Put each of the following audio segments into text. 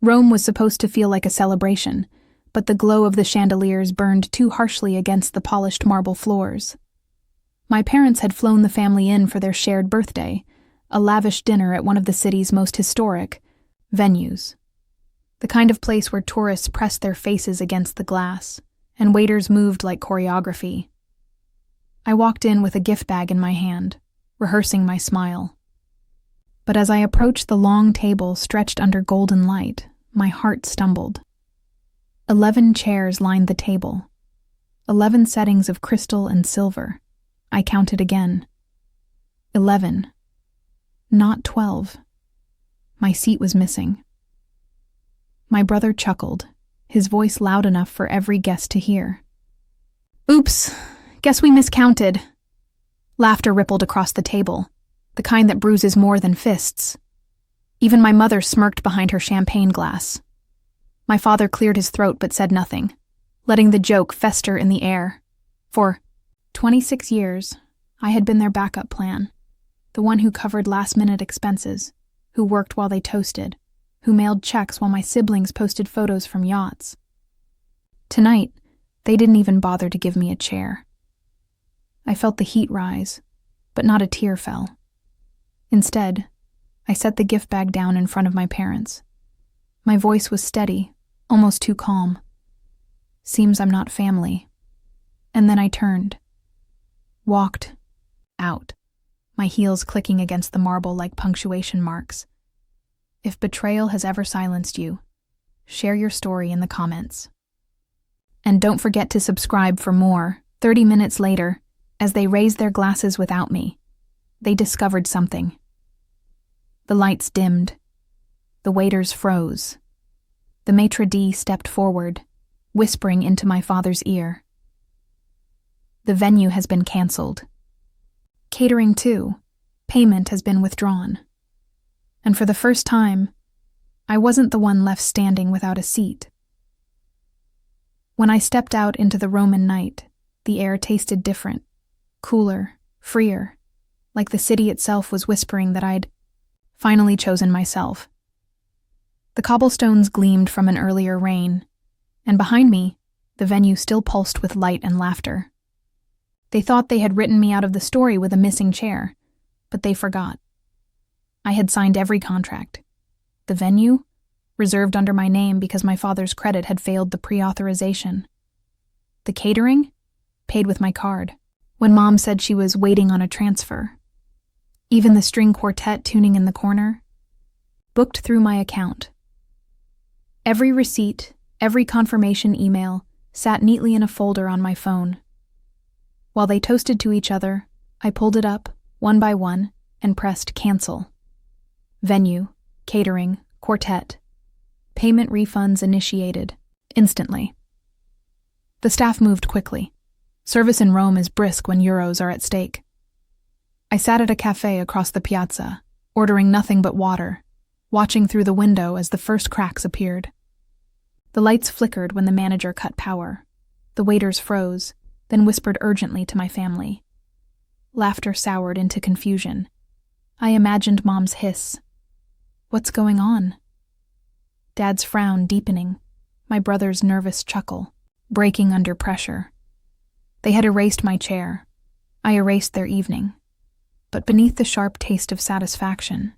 Rome was supposed to feel like a celebration, but the glow of the chandeliers burned too harshly against the polished marble floors. My parents had flown the family in for their shared birthday, a lavish dinner at one of the city's most historic venues. The kind of place where tourists pressed their faces against the glass, and waiters moved like choreography. I walked in with a gift bag in my hand, rehearsing my smile. But as I approached the long table stretched under golden light, my heart stumbled. 11 chairs lined the table. 11 settings of crystal and silver. I counted again. 11. Not 12. My seat was missing. My brother chuckled, his voice loud enough for every guest to hear. "Oops, guess we miscounted." Laughter rippled across the table, the kind that bruises more than fists. Even my mother smirked behind her champagne glass. My father cleared his throat but said nothing, letting the joke fester in the air. For 26 years, I had been their backup plan, the one who covered last-minute expenses, who worked while they toasted, who mailed checks while my siblings posted photos from yachts. Tonight, they didn't even bother to give me a chair. I felt the heat rise, but not a tear fell. Instead, I set the gift bag down in front of my parents. My voice was steady, almost too calm. "Seems I'm not family." And then I turned. Walked out, my heels clicking against the marble like punctuation marks. If betrayal has ever silenced you, share your story in the comments. And don't forget to subscribe for more. 30 minutes later, as they raised their glasses without me, they discovered something. The lights dimmed. The waiters froze. The maitre d' stepped forward, whispering into my father's ear. "The venue has been canceled. Catering too. Payment has been withdrawn." And for the first time, I wasn't the one left standing without a seat. When I stepped out into the Roman night, the air tasted different, cooler, freer, like the city itself was whispering that I'd finally chosen myself. The cobblestones gleamed from an earlier rain, and behind me, the venue still pulsed with light and laughter. They thought they had written me out of the story with a missing chair, but they forgot. I had signed every contract. The venue, reserved under my name because my father's credit had failed the pre-authorization. The catering, paid with my card, when Mom said she was waiting on a transfer. Even the string quartet tuning in the corner, booked through my account. Every receipt, every confirmation email sat neatly in a folder on my phone. While they toasted to each other, I pulled it up, one by one, and pressed cancel. Venue, catering, quartet. Payment refunds initiated, instantly. The staff moved quickly. Service in Rome is brisk when euros are at stake. I sat at a cafe across the piazza, ordering nothing but water, watching through the window as the first cracks appeared. The lights flickered when the manager cut power. The waiters froze, then whispered urgently to my family. Laughter soured into confusion. I imagined Mom's hiss. "What's going on?" Dad's frown deepening, my brother's nervous chuckle, breaking under pressure. They had erased my chair. I erased their evening. But beneath the sharp taste of satisfaction,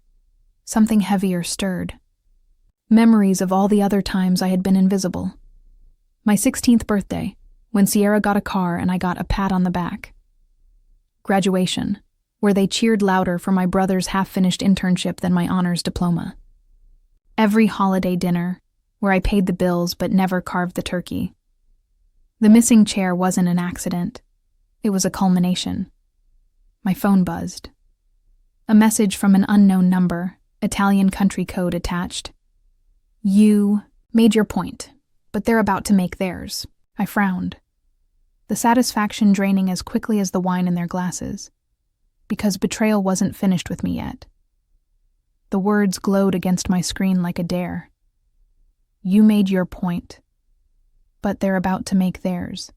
something heavier stirred. Memories of all the other times I had been invisible. My 16th birthday, when Sierra got a car and I got a pat on the back. Graduation, where they cheered louder for my brother's half-finished internship than my honors diploma. Every holiday dinner, where I paid the bills but never carved the turkey. The missing chair wasn't an accident. It was a culmination. My phone buzzed. A message from an unknown number, Italian country code attached. "You made your point, but they're about to make theirs." I frowned. The satisfaction draining as quickly as the wine in their glasses. Because betrayal wasn't finished with me yet. The words glowed against my screen like a dare. "You made your point, but they're about to make theirs."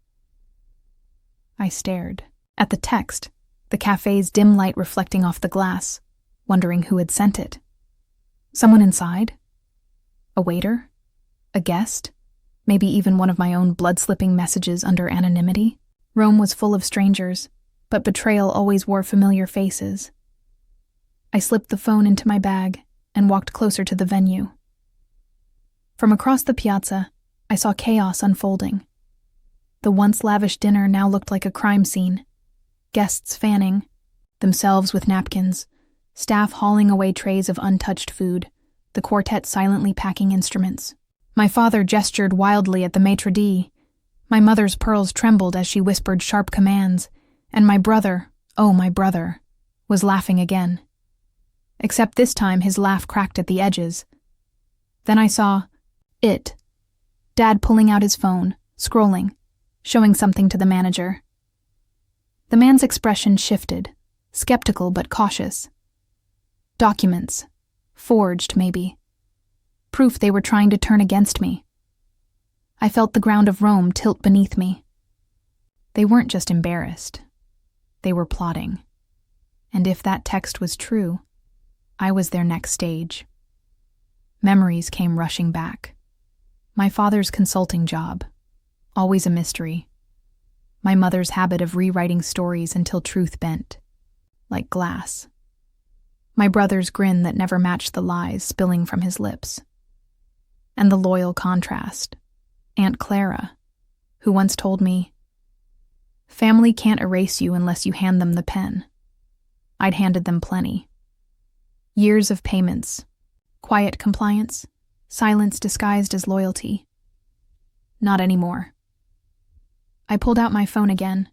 I stared at the text, the cafe's dim light reflecting off the glass, wondering who had sent it. Someone inside? A waiter? A guest? Maybe even one of my own blood-slipping messages under anonymity? Rome was full of strangers, but Betrayal always wore familiar faces. I slipped the phone into my bag and walked closer to the venue. From across the piazza, I saw chaos unfolding. The once lavish dinner now looked like a crime scene. Guests fanning, themselves with napkins, staff hauling away trays of untouched food, the quartet silently packing instruments. My father gestured wildly at the maitre d'. My mother's pearls trembled as she whispered sharp commands, and my brother, oh my brother, was laughing again. Except this time his laugh cracked at the edges. Then I saw it. Dad pulling out his phone, scrolling, showing something to the manager. The man's expression shifted, skeptical but cautious. Documents. Forged, maybe. Proof they were trying to turn against me. I felt the ground of Rome tilt beneath me. They weren't just embarrassed. They were plotting. And if that text was true, I was their next stage. Memories came rushing back. My father's consulting job, always a mystery. My mother's habit of rewriting stories until truth bent, like glass. My brother's grin that never matched the lies spilling from his lips. And the loyal contrast. Aunt Clara, who once told me, "Family can't erase you unless you hand them the pen." I'd handed them plenty. Years of payments, quiet compliance, silence disguised as loyalty. Not anymore. I pulled out my phone again,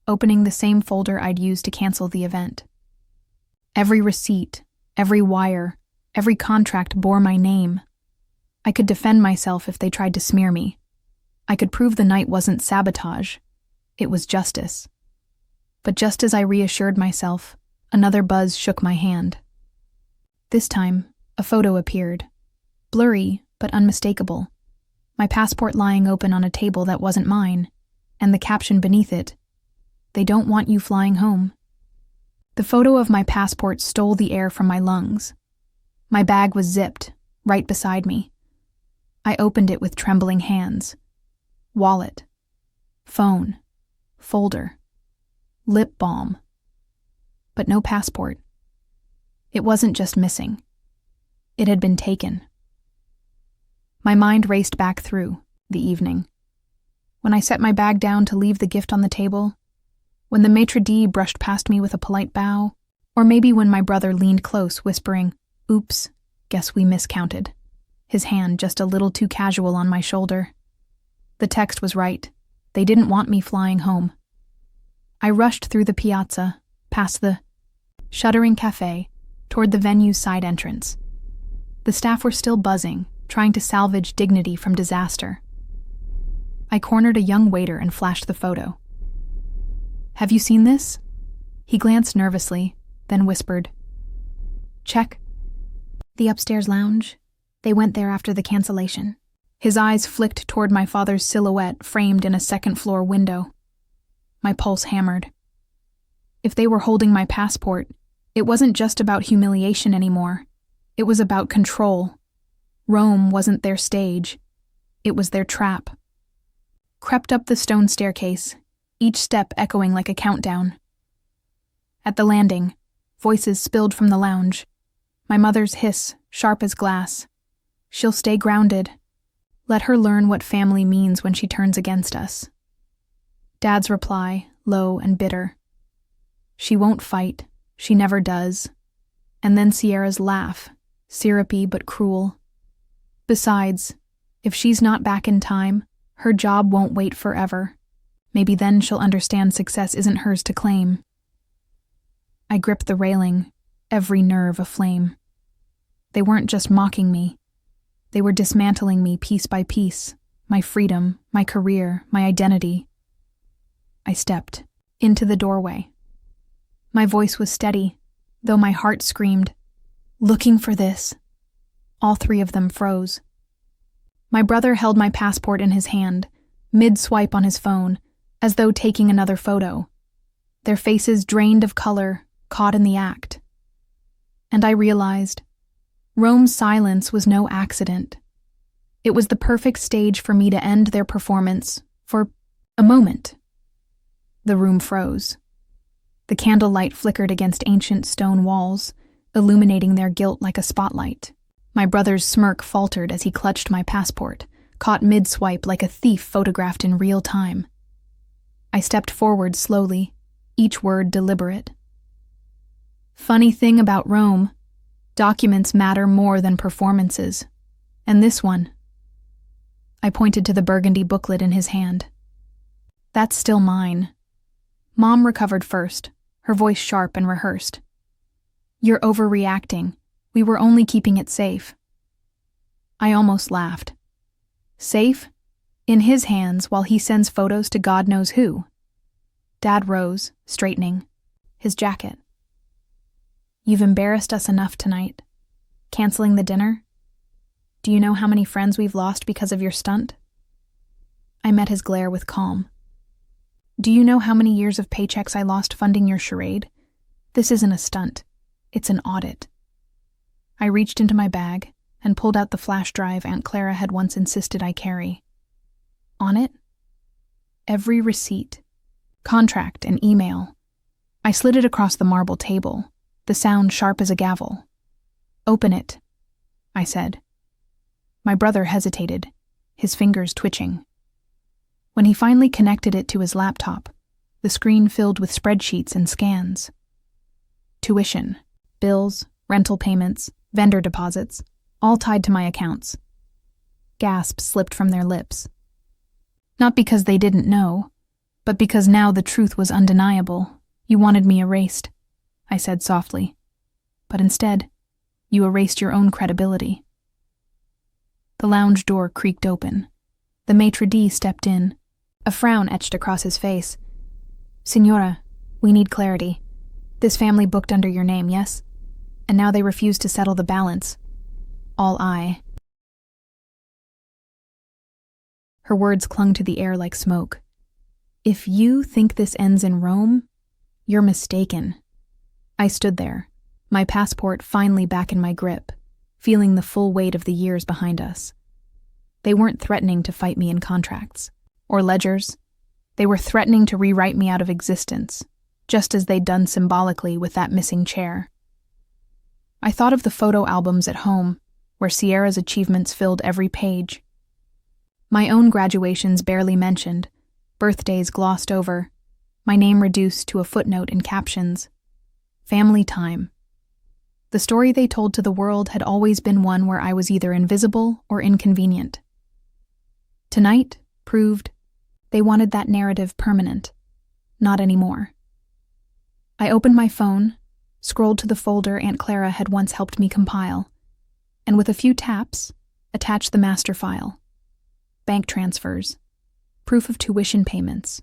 opening the same folder I'd used to cancel the event. Every receipt, every wire, every contract bore my name. I could defend myself if they tried to smear me. I could prove the night wasn't sabotage. It was justice. But just as I reassured myself, another buzz shook my hand. This time, a photo appeared. Blurry, but unmistakable. My passport lying open on a table that wasn't mine, and the caption beneath it, "They don't want you flying home." The photo of my passport stole the air from my lungs. My bag was zipped, right beside me. I opened it with trembling hands. Wallet. Phone. Folder. Lip balm. But no passport. It wasn't just missing. It had been taken. My mind raced back through the evening. When I set my bag down to leave the gift on the table, when the maitre d' brushed past me with a polite bow, or maybe when my brother leaned close, whispering, "Oops, guess we miscounted," his hand just a little too casual on my shoulder. The text was right. They didn't want me flying home. I rushed through the piazza, past the shuddering cafe, toward the venue's side entrance. The staff were still buzzing, trying to salvage dignity from disaster. I cornered a young waiter and flashed the photo. "Have you seen this?" He glanced nervously, then whispered, "Check." "The upstairs lounge." They went there after the cancellation. His eyes flicked toward my father's silhouette framed in a second-floor window. My pulse hammered. If they were holding my passport, it wasn't just about humiliation anymore. It was about control. Rome wasn't their stage. It was their trap. Crept up the stone staircase, each step echoing like a countdown. At the landing, voices spilled from the lounge. My mother's hiss, sharp as glass. "She'll stay grounded. Let her learn what family means when she turns against us." Dad's reply, low and bitter. "She won't fight. She never does." And then Sierra's laugh, syrupy but cruel. "Besides, if she's not back in time, her job won't wait forever. Maybe then she'll understand success isn't hers to claim." I gripped the railing, every nerve aflame. They weren't just mocking me. They were dismantling me piece by piece, my freedom, my career, my identity. I stepped into the doorway. My voice was steady, though my heart screamed, "Looking for this." All three of them froze. My brother held my passport in his hand, mid-swipe on his phone, as though taking another photo. Their faces drained of color, caught in the act. And I realized, Rome's silence was no accident. It was the perfect stage for me to end their performance for a moment. The room froze. The candlelight flickered against ancient stone walls, illuminating their guilt like a spotlight. My brother's smirk faltered as he clutched my passport, caught mid-swipe like a thief photographed in real time. I stepped forward slowly, each word deliberate. Funny thing about Rome, documents matter more than performances. And this one. I pointed to the burgundy booklet in his hand. That's still mine. Mom recovered first, her voice sharp and rehearsed. You're overreacting. We were only keeping it safe. I almost laughed. Safe? In his hands while he sends photos to God knows who. Dad rose, straightening. His jacket. You've embarrassed us enough tonight. Canceling the dinner? Do you know how many friends we've lost because of your stunt? I met his glare with calm. Do you know how many years of paychecks I lost funding your charade? This isn't a stunt. It's an audit. I reached into my bag and pulled out the flash drive Aunt Clara had once insisted I carry. On it, every receipt, contract, and email. I slid it across the marble table, the sound sharp as a gavel. Open it, I said. My brother hesitated, his fingers twitching. When he finally connected it to his laptop, the screen filled with spreadsheets and scans. Tuition, bills, rental payments, vendor deposits, all tied to my accounts. Gasps slipped from their lips. Not because they didn't know, but because now the truth was undeniable. You wanted me erased, I said softly. But instead, you erased your own credibility. The lounge door creaked open. The maitre d' stepped in. A frown etched across his face. Signora, we need clarity. This family booked under your name, yes? And now they refuse to settle the balance. All I. Her words clung to the air like smoke. If you think this ends in Rome, you're mistaken. I stood there, my passport finally back in my grip, feeling the full weight of the years behind us. They weren't threatening to fight me in contracts or ledgers. They were threatening to rewrite me out of existence, just as they'd done symbolically with that missing chair. I thought of the photo albums at home, where Sierra's achievements filled every page. My own graduations barely mentioned, birthdays glossed over, my name reduced to a footnote in captions. Family time. The story they told to the world had always been one where I was either invisible or inconvenient. Tonight proved they wanted that narrative permanent. Not anymore. I opened my phone, scrolled to the folder Aunt Clara had once helped me compile, and with a few taps, attached the master file. Bank transfers, proof of tuition payments,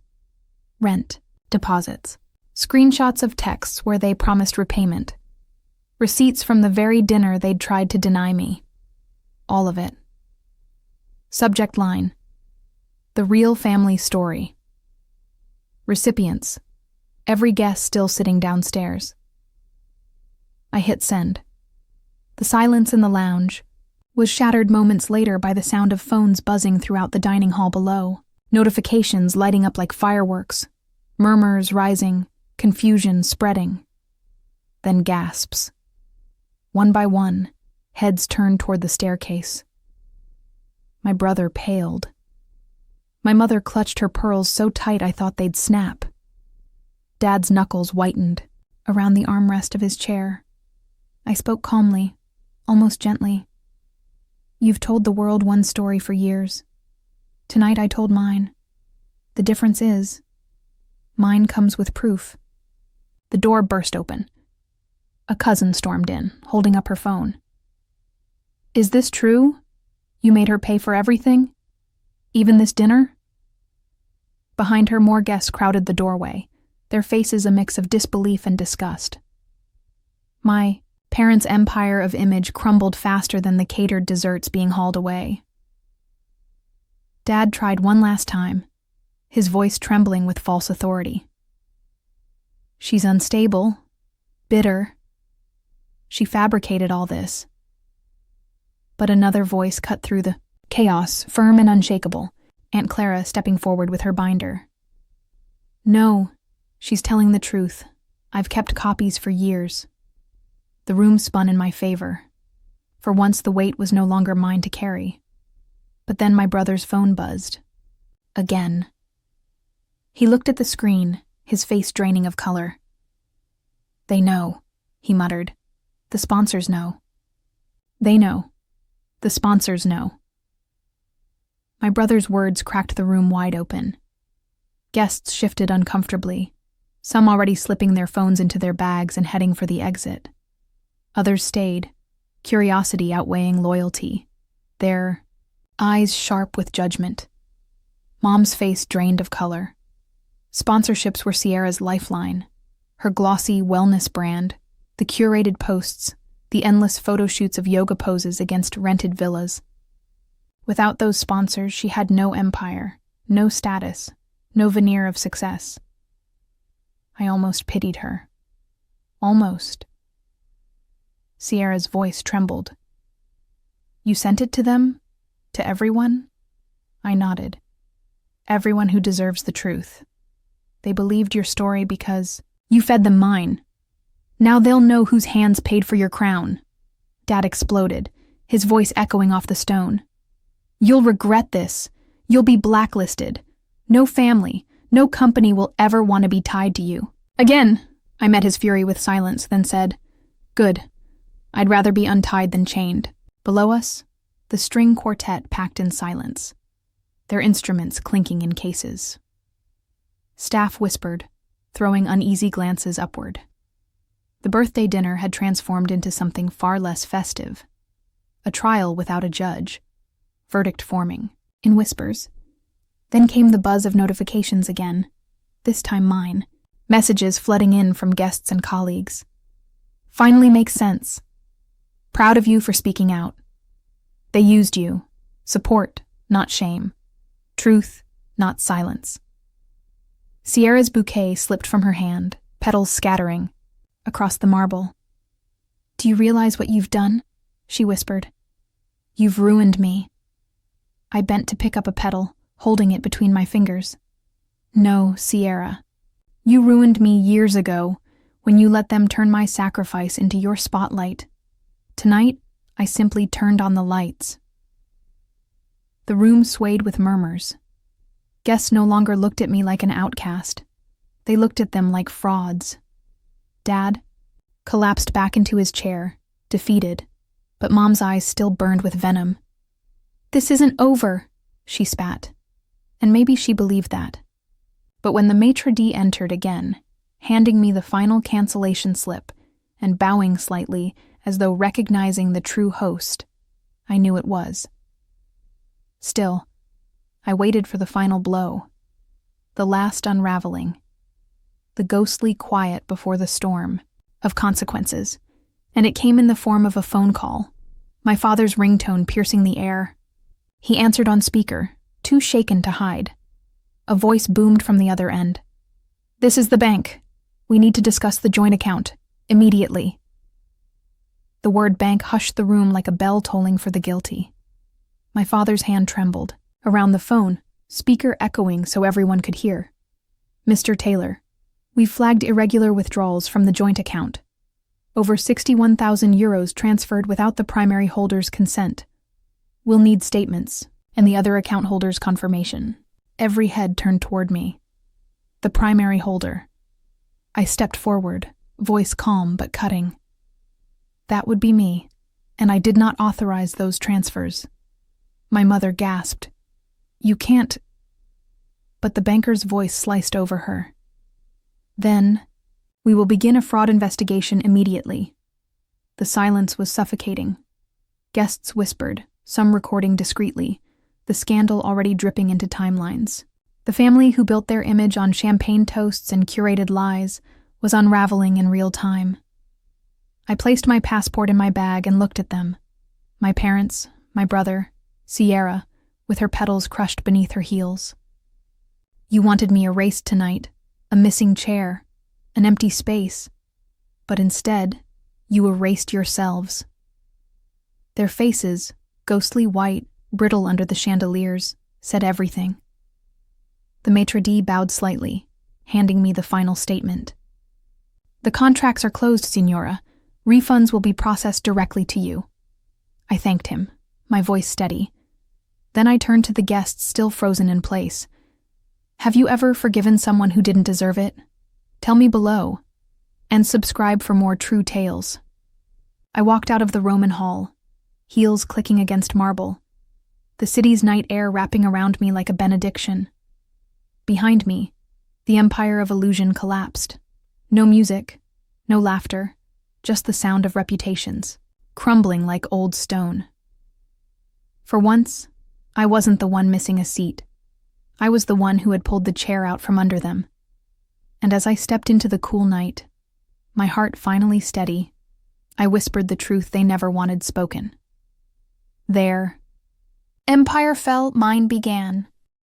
rent, deposits, screenshots of texts where they promised repayment, receipts from the very dinner they'd tried to deny me. All of it. Subject line: The real family story. Recipients: every guest still sitting downstairs. I hit send. The silence in the lounge was shattered moments later by the sound of phones buzzing throughout the dining hall below, notifications lighting up like fireworks, murmurs rising, confusion spreading. Then gasps. One by one, heads turned toward the staircase. My brother paled. My mother clutched her pearls so tight I thought they'd snap. Dad's knuckles whitened around the armrest of his chair. I spoke calmly, almost gently. You've told the world one story for years. Tonight I told mine. The difference is, mine comes with proof. The door burst open. A cousin stormed in, holding up her phone. Is this true? You made her pay for everything? Even this dinner? Behind her, more guests crowded the doorway, their faces a mix of disbelief and disgust. My parents' empire of image crumbled faster than the catered desserts being hauled away. Dad tried one last time, his voice trembling with false authority. She's unstable, bitter. She fabricated all this. But another voice cut through the Chaos, firm and unshakable. Aunt Clara stepping forward with her binder. No, she's telling the truth. I've kept copies for years. The room spun in my favor. For once the weight was no longer mine to carry. But then my brother's phone buzzed. Again. He looked at the screen, his face draining of color. They know, he muttered. The sponsors know. They know. The sponsors know. My brother's words cracked the room wide open. Guests shifted uncomfortably, some already slipping their phones into their bags and heading for the exit. Others stayed, curiosity outweighing loyalty, their eyes sharp with judgment. Mom's face drained of color. Sponsorships were Sierra's lifeline, her glossy wellness brand, the curated posts, the endless photo shoots of yoga poses against rented villas. Without those sponsors, she had no empire, no status, no veneer of success. I almost pitied her. Almost. Sierra's voice trembled. You sent it to them? To everyone? I nodded. Everyone who deserves the truth. They believed your story because you fed them mine. Now they'll know whose hands paid for your crown. Dad exploded, his voice echoing off the stone. You'll regret this. You'll be blacklisted. No family, no company will ever want to be tied to you. Again, I met his fury with silence, then said, Good. I'd rather be untied than chained. Below us, the string quartet packed in silence, their instruments clinking in cases. Staff whispered, throwing uneasy glances upward. The birthday dinner had transformed into something far less festive. A trial without a judge. Verdict forming, in whispers. Then came the buzz of notifications again, this time mine, messages flooding in from guests and colleagues. Finally makes sense. Proud of you for speaking out. They used you. Support, not shame. Truth, not silence. Sierra's bouquet slipped from her hand, petals scattering, across the marble. Do you realize what you've done? She whispered. You've ruined me. I bent to pick up a petal, holding it between my fingers. No, Sierra. You ruined me years ago when you let them turn my sacrifice into your spotlight. Tonight, I simply turned on the lights. The room swayed with murmurs. Guests no longer looked at me like an outcast. They looked at them like frauds. Dad collapsed back into his chair, defeated, but Mom's eyes still burned with venom. This isn't over, she spat. And maybe she believed that. But when the maitre d' entered again, handing me the final cancellation slip and bowing slightly as though recognizing the true host, I knew it was. Still, I waited for the final blow, the last unraveling, the ghostly quiet before the storm of consequences, and it came in the form of a phone call, my father's ringtone piercing the air. He answered on speaker, too shaken to hide. A voice boomed from the other end. This is the bank. We need to discuss the joint account, immediately. The word bank hushed the room like a bell tolling for the guilty. My father's hand trembled. Around the phone, speaker echoing so everyone could hear. Mr. Taylor, we've flagged irregular withdrawals from the joint account. Over 61,000 euros transferred without the primary holder's consent. We'll need statements, and the other account holder's confirmation. Every head turned toward me. The primary holder. I stepped forward, voice calm but cutting. That would be me, and I did not authorize those transfers. My mother gasped. You can't... But the banker's voice sliced over her. Then, we will begin a fraud investigation immediately. The silence was suffocating. Guests whispered, some recording discreetly, the scandal already dripping into timelines. The family who built their image on champagne toasts and curated lies was unraveling in real time. I placed my passport in my bag and looked at them. My parents, my brother, Sierra, with her petals crushed beneath her heels. You wanted me erased tonight, a missing chair, an empty space, but instead, you erased yourselves. Their faces, ghostly white, brittle under the chandeliers, said everything. The maitre d' bowed slightly, handing me the final statement. The contracts are closed, Signora. Refunds will be processed directly to you. I thanked him, my voice steady. Then I turned to the guests still frozen in place. Have you ever forgiven someone who didn't deserve it? Tell me below. And subscribe for more true tales. I walked out of the Roman hall, heels clicking against marble, the city's night air wrapping around me like a benediction. Behind me, the empire of illusion collapsed. No music, no laughter, just the sound of reputations, crumbling like old stone. For once, I wasn't the one missing a seat. I was the one who had pulled the chair out from under them. And as I stepped into the cool night, my heart finally steady, I whispered the truth they never wanted spoken. There, empire fell, mine began.